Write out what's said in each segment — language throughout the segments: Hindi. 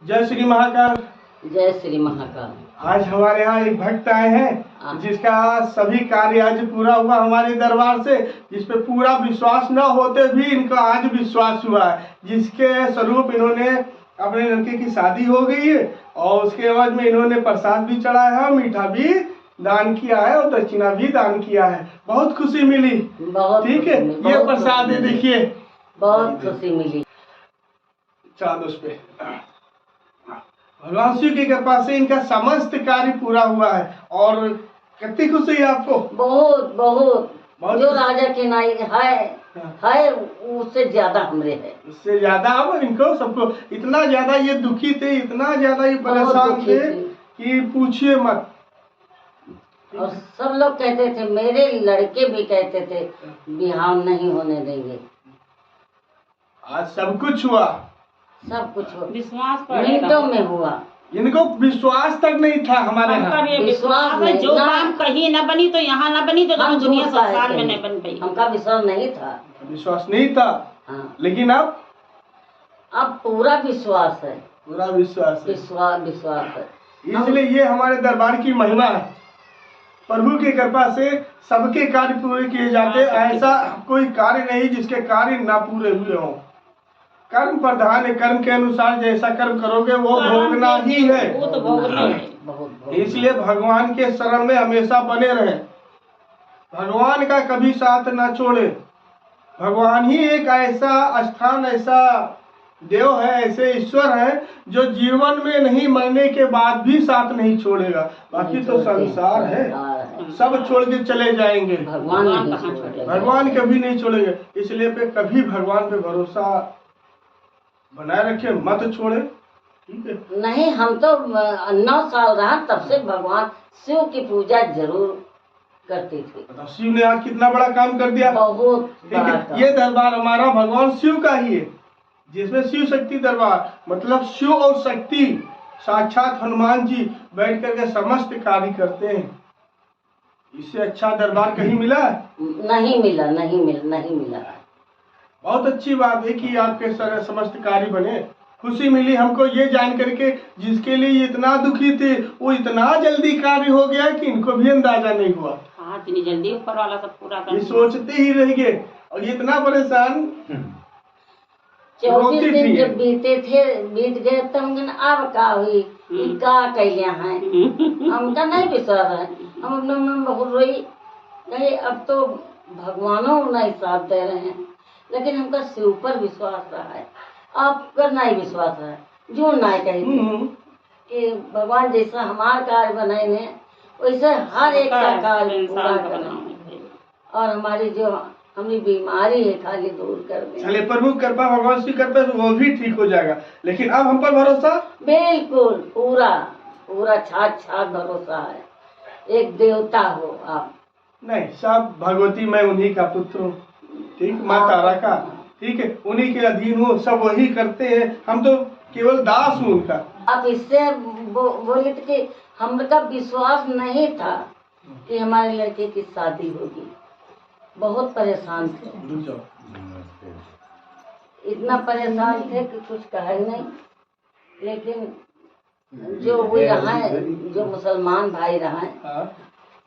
जय श्री महाकाल। जय श्री महाकाल। आज हमारे यहाँ एक भक्त आए हैं जिसका सभी कार्य आज पूरा हुआ हमारे दरबार से, जिस पे पूरा विश्वास न होते भी इनका आज विश्वास हुआ है, जिसके स्वरूप इन्होंने अपने लड़के की शादी हो गई है और उसके बाद में इन्होंने प्रसाद भी चढ़ाया है, मीठा भी दान किया है और दक्षिणा भी दान किया है। बहुत खुशी मिली। बहुत ठीक है, ये प्रसाद है, देखिए बहुत खुशी मिली। चढ़ा दो उस पे। भगवान शिव की कृपा से इनका समस्त कार्य पूरा हुआ है और कितनी खुशी है आपको? बहुत बहुत, जो राजा के नाई है उससे ज्यादा हमरे है, उससे ज्यादा अब इनको सबको इतना ज्यादा ये दुखी थे, इतना ज्यादा ये परेशान थे कि पूछिए मत। और सब लोग कहते थे, मेरे लड़के भी कहते थे बिहाव नहीं होने देंगे। आज सब कुछ हुआ, सब कुछ हुआ, विश्वास मिनटों में हुआ। इनको विश्वास तक नहीं था हमारे यहाँ। विश्वास नहीं, जो काम कहीं न बनी तो यहाँ न बनी तो दुनिया संसार में नहीं बन पाई। हमका विश्वास नहीं था, विश्वास नहीं था। हाँ। लेकिन अब पूरा विश्वास है, पूरा विश्वास है। विश्वास है। इसलिए ये हमारे दरबार की महिमा है। प्रभु की कृपा से सबके कार्य पूरे किए जाते। ऐसा कोई कार्य नहीं जिसके कार्य ना पूरे हुए हों। कर्म प्रधान है, कर्म के अनुसार जैसा कर्म करोगे वो भोगना ही है। वो तो भोगना है। इसलिए भगवान के शरण में हमेशा बने रहे, भगवान का कभी साथ ना छोड़े। भगवान ही एक ऐसा स्थान, ऐसा देव है, ऐसे ईश्वर है जो जीवन में नहीं, मरने के बाद भी साथ नहीं छोड़ेगा। बाकी तो संसार है, सब छोड़ के चले जाएंगे, भगवान कभी नहीं छोड़ेंगे। इसलिए पे कभी भगवान पे भरोसा बनाए रखे, मत छोड़े। ठीक है, नहीं हम तो 9 साल रहा, तब से भगवान शिव की पूजा जरूर करते थे। शिव ने आज कितना बड़ा काम कर दिया। बहुत बड़ा काम। ये दरबार हमारा भगवान शिव का ही है, जिसमें शिव शक्ति दरबार, मतलब शिव और शक्ति साक्षात हनुमान जी बैठ करके समस्त कार्य करते हैं। इससे अच्छा दरबार कहीं मिला? नहीं मिला, नहीं मिला। बहुत अच्छी बात है कि आपके समस्त कार्य बने। खुशी मिली हमको ये जान करके, जिसके लिए ये इतना दुखी थे वो इतना जल्दी कार्य हो गया कि इनको भी अंदाजा नहीं हुआ। हाँ, इतनी जल्दी ऊपर वाला सब पूरा कर, ये सोचते ही रह गए और इतना परेशान। 24 दिन जब बीत गए तो हम अब का हुई, का कैलिया है, हमका नहीं विश्वास है। हम अपने में बहुत रोई, नहीं अब तो भगवानों नहीं साथ दे रहे हैं, लेकिन हमका शिव पर विश्वास रहा है। आपका नहीं विश्वास है, जो नहीं कही कि भगवान जैसा हमार कार्य बनाए ने वैसे हर एक का कार्य पूरा करना, और हमारी जो हमारी बीमारी है खाली दूर कर दे। चलिए, प्रभु कृपा, भगवान की कृपा से वो भी ठीक हो जाएगा। लेकिन अब हम पर भरोसा बिल्कुल पूरा छाछ भरोसा है। एक देवता हो आप। नहीं, सब भगवती, मैं उन्हीं का पुत्र हूँ। ठीक, माँ तारा का, ठीक है, उन्हीं के अधीन हो, सब वही करते हैं, हम तो केवल दास हूँ उनका। आप इससे बोले थे कि हमका विश्वास नहीं था कि हमारे लड़के की शादी होगी। बहुत परेशान थे, इतना परेशान थे कि कुछ कहे नहीं। लेकिन जो हुई रहा है, जो मुसलमान भाई रहा है,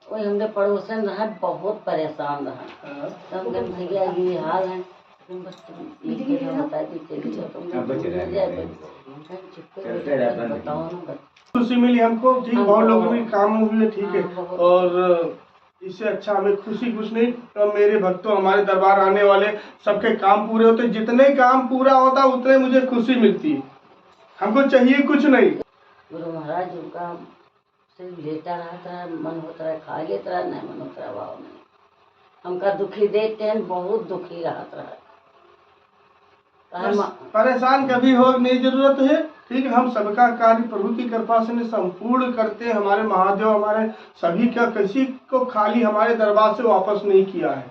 वही हमने पड़ोसन रहा, बहुत परेशान रहा। तो हम कहते भैया ये हाल है, तुम बस बताओ ना। खुशी मिली हमको, ठीक, बहुत लोगों के काम हुए, ठीक है। और इससे अच्छा हमें खुशी कुछ नहीं। तो मेरे भक्तों, हमारे दरबार आने वाले सबके काम पूरे होते, जितने काम पूरा होता उतने मुझे खुशी मिलती है। हमको चाहिए कुछ नहीं। गुरु महाराज उनका सिर्फ लेता रहता है, मन होता है खा लेता है, नहीं मन होता है वाह नहीं। हमका दुखी देखते हैं, बहुत दुखी रहता है। परेशान कभी हो नहीं जरूरत है, ठीक है। हम सबका कार्य प्रभु की कृपा से संपूर्ण करते हैं। हमारे महादेव हमारे सभी का किसी को खाली हमारे दरबार से वापस नहीं किया है।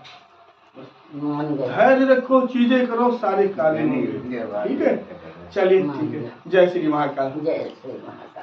धैर्य रखो, चीजें करो, सारे कार्य, ठीक है। चलिए, ठीक है। जय श्री महाकाल। जय श्री महाकाल।